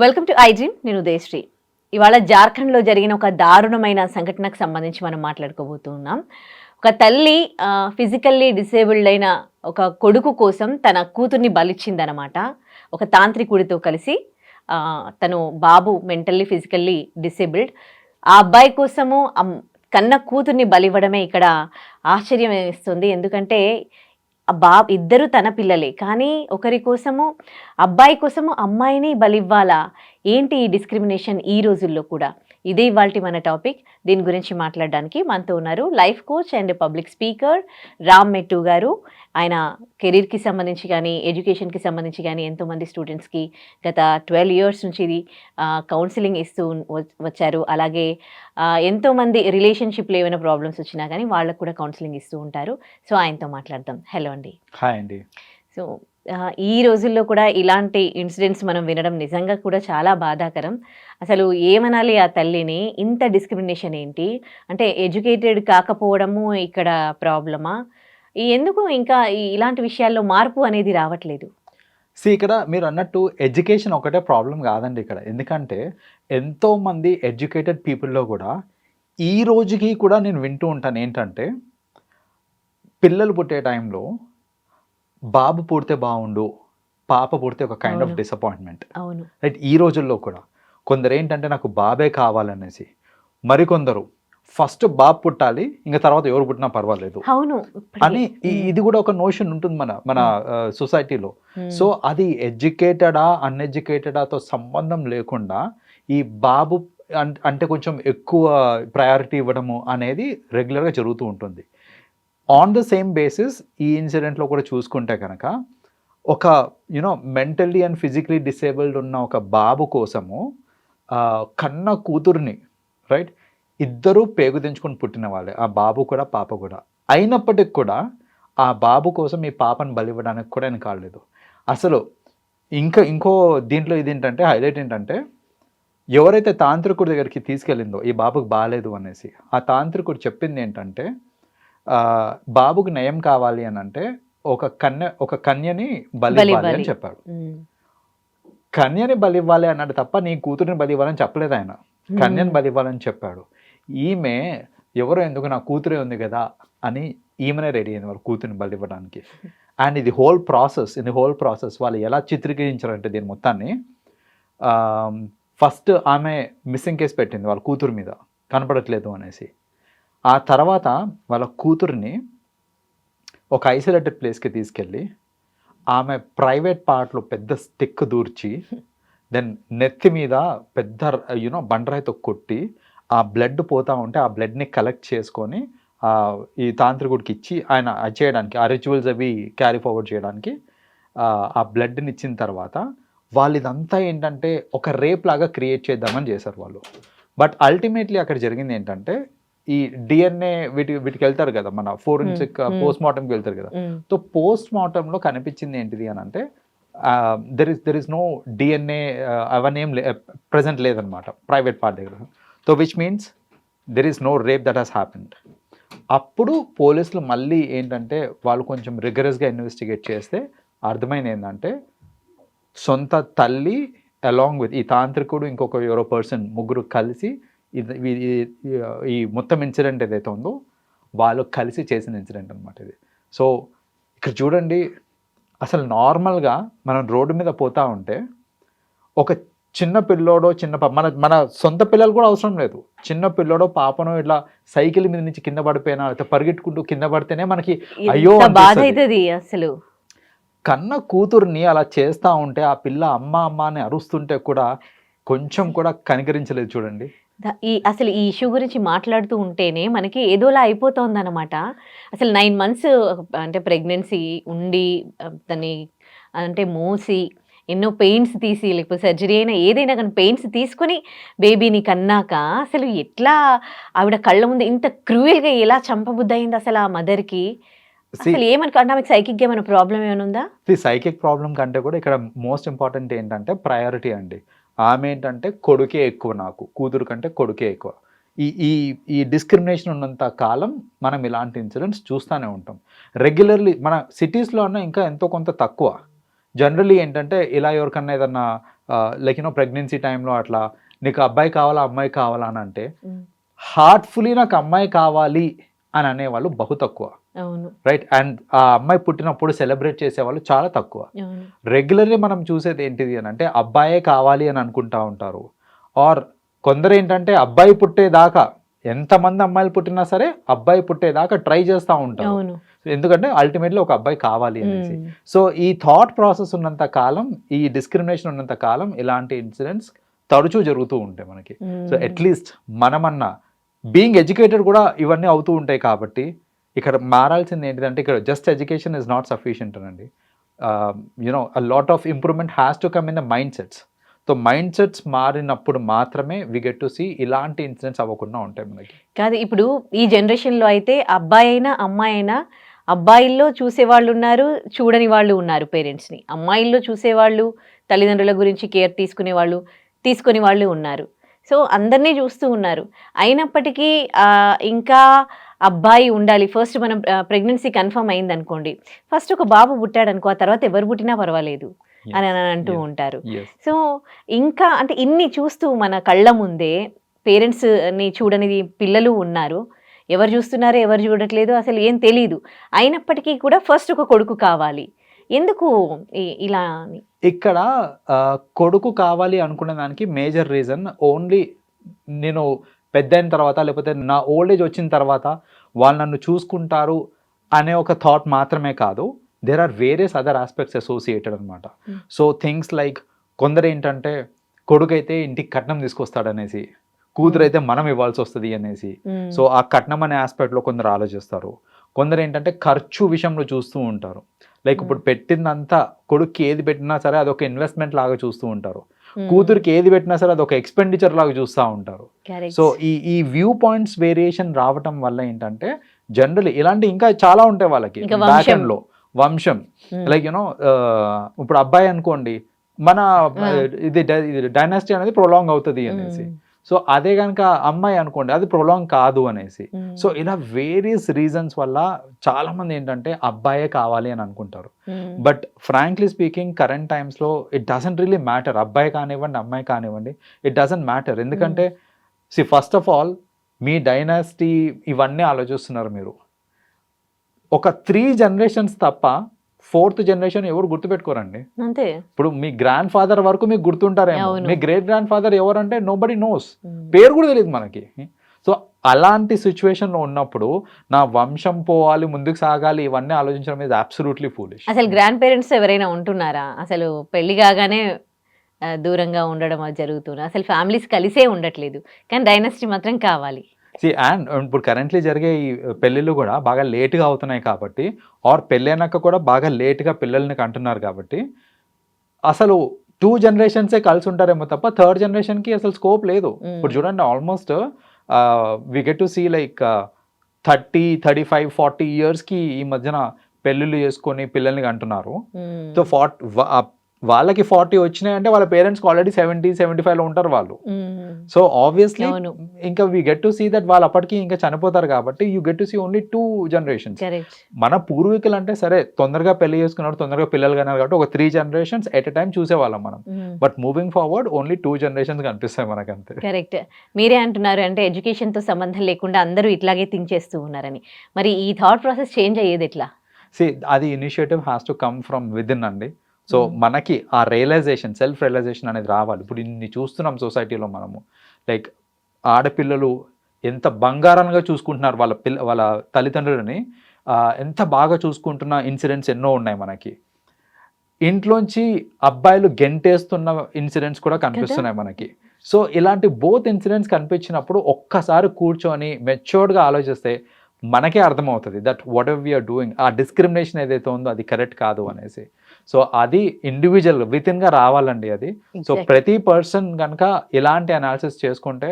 Welcome to iDream. నేను ఉదయశ్రీ. ఇవాళ జార్ఖండ్లో జరిగిన ఒక దారుణమైన సంఘటనకు సంబంధించి మనం మాట్లాడుకోబోతున్నాం. ఒక తల్లి ఫిజికల్లీ డిసేబుల్డ్ అయిన ఒక కొడుకు కోసం తన కూతుర్ని బలిచ్చిందనమాట. ఒక తాంత్రికుడితో కలిసి. తను బాబు మెంటల్లీ ఫిజికల్లీ డిసేబుల్డ్. ఆ అబ్బాయి కోసము కన్న కూతుర్ని బలివ్వడమే ఇక్కడ ఆశ్చర్యం వేస్తుంది. ఎందుకంటే ఇద్దరు తన పిల్లలే, కానీ ఒకరి కోసము అబ్బాయి కోసము అమ్మాయిని బలివ్వాలా? ఏంటి ఈ డిస్క్రిమినేషన్ ఈ రోజుల్లో కూడా? ఇదే ఇవాల్టి మన టాపిక్. దీని గురించి మాట్లాడడానికి మనతో ఉన్నారు life coach and public speaker Ram మెట్టు గారు. ఆయన కెరీర్కి సంబంధించి కానీ ఎడ్యుకేషన్కి సంబంధించి కానీ ఎంతోమంది స్టూడెంట్స్కి గత 12 years నుంచి ఇది కౌన్సిలింగ్ ఇస్తూ వచ్చారు. అలాగే ఎంతోమంది రిలేషన్షిప్లో ఏమైనా ప్రాబ్లమ్స్ వచ్చినా కానీ వాళ్ళకు కూడా కౌన్సిలింగ్ ఇస్తూ ఉంటారు. సో ఆయనతో మాట్లాడదాం. హలో అండి. హాయ్ అండి. సో ఈ రోజుల్లో కూడా ఇలాంటి ఇన్సిడెంట్స్ మనం వినడం నిజంగా కూడా చాలా బాధాకరం. అసలు ఏమనాలి ఆ తల్లిని? ఇంత డిస్క్రిమినేషన్ ఏంటి? అంటే ఎడ్యుకేటెడ్ కాకపోవడము ఇక్కడ ప్రాబ్లమా? ఎందుకు ఇంకా ఇలాంటి విషయాల్లో మార్పు అనేది రావట్లేదు? ఇక్కడ మీరు అన్నట్టు ఎడ్యుకేషన్ ఒకటే ప్రాబ్లం కాదండి ఇక్కడ. ఎందుకంటే ఎంతోమంది ఎడ్యుకేటెడ్ పీపుల్లో కూడా ఈ రోజుకి కూడా నేను వింటూ ఉంటాను ఏంటంటే, పిల్లలు పుట్టే టైంలో బాబు పుడితే బాగుండు, పాప పుడితే ఒక కైండ్ ఆఫ్ డిసప్పాయింట్మెంట్. రైట్. ఈ రోజుల్లో కూడా కొందరు ఏంటంటే నాకు బాబే కావాలనేసి, మరికొందరు ఫస్ట్ బాబు పుట్టాలి, ఇంకా తర్వాత ఎవరు పుట్టినా పర్వాలేదు అని. ఇది కూడా ఒక నోషన్ ఉంటుంది మన సొసైటీలో. సో అది ఎడ్యుకేటెడా అన్ఎడ్యుకేటెడాతో సంబంధం లేకుండా ఈ బాబు అంటే కొంచెం ఎక్కువ ప్రయారిటీ ఇవ్వడము అనేది రెగ్యులర్గా జరుగుతూ ఉంటుంది. ఆన్ ద సేమ్ బేసిస్ ఈ ఇన్సిడెంట్లో కూడా చూసుకుంటే కనుక, ఒక మెంటల్లీ అండ్ ఫిజికలీ డిసేబుల్డ్ ఉన్న ఒక బాబు కోసము కన్న కూతుర్ని, రైట్, ఇద్దరూ పేగు దించుకొని పుట్టిన వాళ్ళే, ఆ బాబు కూడా పాప కూడా. అయినప్పటికి కూడా ఆ బాబు కోసం ఈ పాపను బలివ్వడానికి కూడా ఆయన కాలేదు. అసలు ఇంకో దీంట్లో ఇది ఏంటంటే, హైలైట్ ఏంటంటే, ఎవరైతే తాంత్రికుడి దగ్గరికి తీసుకెళ్ళిందో ఈ బాబుకి బాగాలేదు అనేసి, ఆ తాంత్రికుడు చెప్పింది ఏంటంటే, బాబుకి నయం కావాలి అని అంటే ఒక కన్యని బలివ్వాలి అని చెప్పాడు. కన్యని బలివ్వాలి అన్నాడు తప్ప నీ కూతురిని బలివ్వాలని చెప్పలేదు ఆయన. కన్యని బలివ్వాలని చెప్పాడు. ఈమె ఎవరో ఎందుకు, నా కూతురే ఉంది కదా అని ఈమెనే రెడీ అయింది వాళ్ళ కూతురిని బలివ్వడానికి. అండ్ ఇది హోల్ ప్రాసెస్ వాళ్ళు ఎలా చిత్రీకరించారంటే దీని మొత్తాన్ని, ఫస్ట్ ఆమె మిస్సింగ్ కేసు పెట్టింది వాళ్ళ కూతురు మీద, కనపడట్లేదు అనేసి. ఆ తర్వాత వాళ్ళ కూతుర్ని ఒక ఐసోలేటెడ్ ప్లేస్కి తీసుకెళ్ళి ఆమె ప్రైవేట్ పార్ట్లో పెద్ద స్టిక్ దూర్చి, దెన్ నెత్తి మీద పెద్ద బండరాయితో కొట్టి, ఆ బ్లడ్ పోతూ ఉంటే ఆ బ్లడ్ని కలెక్ట్ చేసుకొని ఈ తాంత్రికుడికి ఇచ్చి ఆయన చేయడానికి, ఆ రిచువల్స్ అవి క్యారీ ఫార్వర్డ్ చేయడానికి ఆ బ్లడ్ని ఇచ్చిన తర్వాత, వాళ్ళు ఇదంతా ఏంటంటే ఒక రేప్ లాగా క్రియేట్ చేద్దామని చేశారు వాళ్ళు. బట్ అల్టిమేట్లీ అక్కడ జరిగింది ఏంటంటే, ఈ డిఎన్ఏ వీటికి వెళ్తారు కదా, మన ఫోరెన్సిక్ పోస్ట్ మార్టంకి వెళ్తారు కదా. సో పోస్ట్ మార్టంలో కనిపించింది ఏంటిది అని అంటే, దెర్ ఇస్ నో డిఎన్ఏ అవన్నీ ఏం ప్రజెంట్ లేదనమాట ప్రైవేట్ పార్ట్ దగ్గర. So which means there is no rape that has happened. అప్పుడు పోలీసులు మళ్ళీ ఏంటంటే వాళ్ళు కొంచెం రిగరస్గా ఇన్వెస్టిగేట్ చేస్తే అర్థమైంది ఏంటంటే, సొంత తల్లి అలాంగ్ విత్ ఈ తాంత్రికుడు ఇంకొక ఎవరో పర్సన్, ముగ్గురు కలిసి ఈ మొత్తం ఇన్సిడెంట్ ఏదైతే ఉందో వాళ్ళు కలిసి చేసిన ఇన్సిడెంట్ అనమాట ఇది. సో ఇక్కడ చూడండి, అసలు నార్మల్గా మనం రోడ్డు మీద పోతా ఉంటే ఒక చిన్న పిల్లోడో మన సొంత పిల్లలు కూడా అవసరం లేదు, చిన్న పిల్లోడో పాపనో ఇట్లా సైకిల్ మీద నుంచి కింద పడిపోయినా లేకపోతే పరిగెట్టుకుంటూ కింద పడితేనే మనకి అయ్యో బాధ అవుతుంది. అసలు కన్న కూతుర్ని అలా చేస్తూ ఉంటే ఆ పిల్ల అమ్మ అమ్మ అని అరుస్తుంటే కూడా కొంచెం కూడా కనికరించలేదు చూడండి. అసలు ఈ ఇష్యూ గురించి మాట్లాడుతూ ఉంటేనే మనకి ఏదోలా అయిపోతుంది అనమాట. అసలు 9 months అంటే ప్రెగ్నెన్సీ ఉండి దాన్ని అంటే మోసి ఎన్నో పెయిన్స్ తీసి, లేకపోతే సర్జరీ అయినా ఏదైనా కానీ పెయిన్స్ తీసుకొని బేబీని కన్నాక అసలు ఎట్లా ఆవిడ కళ్ళ ముందు ఇంత క్రూయల్గా ఎలా చంపబుద్ధి అయింది అసలు ఆ మదర్కి? అసలు ఏమనుకుంటే ఆమెకు సైకిక్ ఏమైనా ప్రాబ్లం ఏమైనా ఉందా? సైకిక్ ప్రాబ్లం కంటే కూడా ఇక్కడ మోస్ట్ ఇంపార్టెంట్ ఏంటంటే ప్రయారిటీ అండి. ఆమె ఏంటంటే కొడుకే ఎక్కువ, నాకు కూతురు కంటే కొడుకే ఎక్కువ. ఈ ఈ ఈ డిస్క్రిమినేషన్ ఉన్నంత కాలం మనం ఇలాంటి ఇన్సిడెంట్స్ చూస్తూనే ఉంటాం. రెగ్యులర్లీ మన సిటీస్లో అన్న ఇంకా ఎంతో కొంత తక్కువ. జనరల్లీ ఏంటంటే ఇలా ఎవరికన్నా ఏదన్నా లైక్ ప్రెగ్నెన్సీ టైంలో అట్లా నీకు అబ్బాయి కావాలా అమ్మాయి కావాలా అని అంటే హార్ట్ఫుల్లీ నాకు అమ్మాయి కావాలి అని అనేవాళ్ళు బహు తక్కువ. రైట్. అండ్ ఆ అమ్మాయి పుట్టినప్పుడు సెలబ్రేట్ చేసేవాళ్ళు చాలా తక్కువ. రెగ్యులర్లీ మనం చూసేది ఏంటిది అని అంటే అబ్బాయే కావాలి అని అనుకుంటా ఉంటారు. ఆర్ కొందరు ఏంటంటే అబ్బాయి పుట్టేదాకా ఎంతమంది అమ్మాయిలు పుట్టినా సరే అబ్బాయి పుట్టేదాకా ట్రై చేస్తూ ఉంటారు. ఎందుకంటే అల్టిమేట్లీ ఒక అబ్బాయి కావాలి అనేసి. సో ఈ థాట్ ప్రాసెస్ ఉన్నంత కాలం, ఈ డిస్క్రిమినేషన్ ఉన్నంత కాలం ఇలాంటి ఇన్సిడెంట్స్ తరచూ జరుగుతూ ఉంటాయి మనకి. సో అట్లీస్ట్ మనమన్నా బీయింగ్ ఎడ్యుకేటెడ్ కూడా ఇవన్నీ అవుతూ ఉంటాయి కాబట్టి ఇక్కడ మారాల్సింది ఏంటిదంటే ఇక్కడ just education is not sufficient అండి. A lot of improvement has to come in the mindsets. So mindsets మారినప్పుడు మాత్రమే వి గెట్ టు సీ ఇలాంటి ఇన్సిడెంట్స్ అవ్వకుండా ఉంటాయి మనకి. కాదు, ఇప్పుడు ఈ జనరేషన్లో అయితే అబ్బాయి అయినా అమ్మాయి అయినా అబ్బాయిల్లో చూసేవాళ్ళు ఉన్నారు, చూడని వాళ్ళు ఉన్నారు పేరెంట్స్ని. అమ్మాయిల్లో చూసేవాళ్ళు, తల్లిదండ్రుల గురించి కేర్ తీసుకునే వాళ్ళు ఉన్నారు. సో అందరినీ చూస్తూ ఉన్నారు. అయినప్పటికీ ఇంకా అబ్బాయి ఉండాలి. ఫస్ట్ మనం ప్రెగ్నెన్సీ కన్ఫర్మ్ అయింది అనుకోండి, ఫస్ట్ ఒక బాబు పుట్టాడు అనుకో, ఆ తర్వాత ఎవరు పుట్టినా పర్వాలేదు అని అంటూ ఉంటారు. సో ఇంకా అంటే ఇన్ని చూస్తూ మన కళ్ళ ముందే పేరెంట్స్ని చూడని పిల్లలు ఉన్నారు. ఎవరు చూస్తున్నారో ఎవరు చూడట్లేదు అసలు ఏం తెలీదు. అయినప్పటికీ కూడా ఫస్ట్ ఒక కొడుకు కావాలి. ఎందుకు ఇలా అని? ఇక్కడ కొడుకు కావాలి అనుకునే దానికి మేజర్ రీజన్ ఓన్లీ నేను పెద్ద అయిన తర్వాత లేకపోతే నా ఓల్డ్ ఏజ్ వచ్చిన తర్వాత వాళ్ళు నన్ను చూసుకుంటారు అనే ఒక థాట్ మాత్రమే కాదు. There are various other aspects associated అనమాట. సో థింగ్స్ లైక్ కొందరు ఏంటంటే కొడుకు అయితే ఇంటికి కట్నం తీసుకొస్తాడనేసి, కూతురు అయితే మనం ఇవ్వాల్సి వస్తుంది అనేసి. సో ఆ కట్నం అనే ఆస్పెక్ట్లో కొందరు ఆలోచిస్తారు. కొందరు ఏంటంటే ఖర్చు విషయంలో చూస్తూ ఉంటారు. లైక్ ఇప్పుడు పెట్టిందంతా కొడుక్కి ఏది పెట్టినా సరే అదొక ఇన్వెస్ట్మెంట్ లాగా చూస్తూ ఉంటారు. కూతురికి ఏది పెట్టినా సరే అదొక ఎక్స్పెండిచర్ లాగా చూస్తూ ఉంటారు. సో ఈ వ్యూ పాయింట్స్ వేరియేషన్ రావటం వల్ల ఏంటంటే జనరల్లీ ఇలాంటి ఇంకా చాలా ఉంటాయి వాళ్ళకి బ్యాక్ ఎండ్ లో వంశం. లైక్ ఇప్పుడు అబ్బాయి అనుకోండి, మన ఇది డైనాసిటీ అనేది ప్రొలాంగ్ అవుతుంది అనేసి. సో అదే కనుక అమ్మాయి అనుకోండి, అది ప్రొలాంగ్ కాదు అనేసి. సో ఇలా వేరియస్ రీజన్స్ వల్ల చాలా మంది ఏంటంటే అబ్బాయే కావాలి అని అనుకుంటారు. బట్ ఫ్రాంక్లీ స్పీకింగ్ కరెంట్ టైమ్స్లో ఇట్ డజంట్ రియలీ మ్యాటర్. అబ్బాయి కానివ్వండి అమ్మాయి కానివ్వండి, ఇట్ డజంట్ మ్యాటర్. ఎందుకంటే first of all me dynasty ఇవన్నీ ఆలోచిస్తున్నారు మీరు. ఒక 3 generations తప్ప 4th generation ఎవరు గుర్తుపెట్టుకోరండి. అంతే. ఇప్పుడు మీ గ్రాండ్ ఫాదర్ వరకు మీకు గుర్తుంటారేమో, మీ గ్రేట్ గ్రాండ్ ఫాదర్ ఎవరంటే నోబడీ నోస్, పేరు కూడా తెలియదు మనకి. సో అలాంటి సిచ్యువేషన్లో ఉన్నప్పుడు నా వంశం పోవాలి, ముందుకు సాగాలి, ఇవన్నీ ఆలోచించడం ఇస్ అబ్సల్యూట్లీ ఫూలిష్. అసలు గ్రాండ్ పేరెంట్స్ ఎవరైనా ఉంటున్నారా? అసలు పెళ్లి కాగానే దూరంగా ఉండడం అది జరుగుతుంది. అసలు ఫ్యామిలీస్ కలిసే ఉండట్లేదు, కానీ డైనాసిటీ మాత్రం కావాలి. అండ్ ఇప్పుడు కరెంట్లీ జరిగే ఈ పెళ్ళిళ్ళు కూడా బాగా లేట్గా అవుతున్నాయి కాబట్టి, ఆర్ పెళ్ళైనాక కూడా బాగా లేట్గా పిల్లల్ని కంటున్నారు కాబట్టి అసలు 2 generations కలిసి ఉంటారేమో తప్ప 3rd generationకి అసలు స్కోప్ లేదు. ఇప్పుడు చూడండి, almost we get to see like 30, 35, 40 yearsకి ఈ మధ్యన పెళ్ళిళ్ళు చేసుకొని పిల్లల్ని కంటున్నారు. సో వాళ్ళకి 40 వచ్చినాయంటే వాళ్ళ పేరెంట్స్కి ఆల్రెడీ 70, 75లో ఉంటారు వాళ్ళు. సో ఆబ్వియస్లీ ఇంకా we get to see that వాళ్ళు అప్పటికి ఇంకా చనిపోతారు కాబట్టి you get to see only 2 generations. మన పూర్వీకులు అంటే సరే తొందరగా పెళ్లి చేసుకున్నారు, తొందరగా పిల్లలు కన్నారు కాబట్టి ఒక 3 generations ఎట్ ఎ టైం చూసేవాళ్ళం మనం. But moving forward only 2 generations కనిపిస్తాయి మనకు అంతే. కరెక్ట్. మీరే అంటున్నారు అంటే ఎడ్యుకేషన్తో సంబంధం లేకుండా అందరూ ఇట్లాగే థింక్ చేస్తూ ఉన్నారని. మరి ఈ థాట్ ప్రాసెస్ చేంజ్ అయ్యేది ఎట్లా? అది initiative has to come from within అండి. సో మనకి ఆ రియలైజేషన్, సెల్ఫ్ రియలైజేషన్ అనేది రావాలి. ఇప్పుడు ఇన్ని చూస్తున్నాం సొసైటీలో మనము, లైక్ ఆడపిల్లలు ఎంత బంగారంగా చూసుకుంటున్నారు వాళ్ళ తల్లిదండ్రులని, ఎంత బాగా చూసుకుంటున్న ఇన్సిడెంట్స్ ఎన్నో ఉన్నాయి మనకి. ఇంట్లోంచి అబ్బాయిలు గెంటేస్తున్న ఇన్సిడెంట్స్ కూడా కనిపిస్తున్నాయి మనకి. సో ఇలాంటి బోత్ ఇన్సిడెంట్స్ కనిపించినప్పుడు ఒక్కసారి కూర్చొని మెచ్యూర్డ్గా ఆలోచిస్తే మనకే అర్థమవుతుంది that whatever we are doing, ఆ డిస్క్రిమినేషన్ ఏదైతే ఉందో అది కరెక్ట్ కాదు అనేసి. సో అది ఇండివిజువల్ వితిన్గా రావాలండి అది. సో ప్రతి పర్సన్ కనుక ఇలాంటి అనాలిసిస్ చేసుకుంటే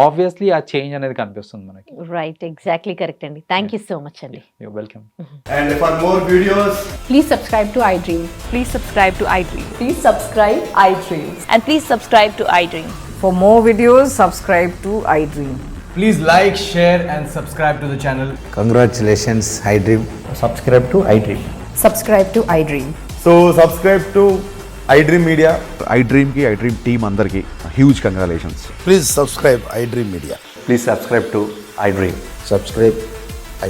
ఆబ్వియస్లీ ఆ చేంజ్ అనేది కనిపిస్తుంది మనకి. రైట్, ఎగ్జాక్ట్లీ కరెక్ట్ అండి. థ్యాంక్ యూ సో మచ్ అండి. You're welcome. And for more videos, please subscribe to iDream. Please subscribe to iDream. Please subscribe iDream. And please subscribe to iDream. For more videos, subscribe to iDream. Please like, share, and subscribe to the channel. Congratulations, iDream. Subscribe to iDream. Subscribe to iDream. So subscribe to iDream Media. iDream ki iDream team andarki huge congratulations. Please subscribe iDream Media. Please subscribe to iDream. Subscribe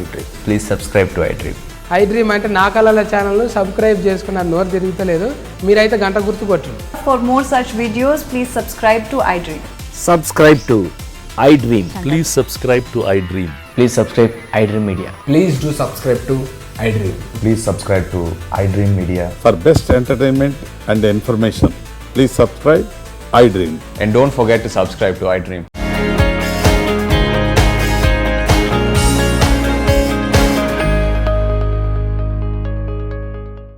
iDream. Please subscribe to iDream. iDream అంటే నా కళల channel subscribe చేసుకున్న నోరు తిరుగుతలేదు మీరైతే గంట గుర్తు కొట్టండి. For more such videos, please subscribe to iDream. Subscribe to iDream. Please subscribe to iDream. Please subscribe iDream Media. Please do subscribe to iDream. Please subscribe to iDream Media. For best entertainment and information, please subscribe iDream. And don't forget to subscribe to iDream.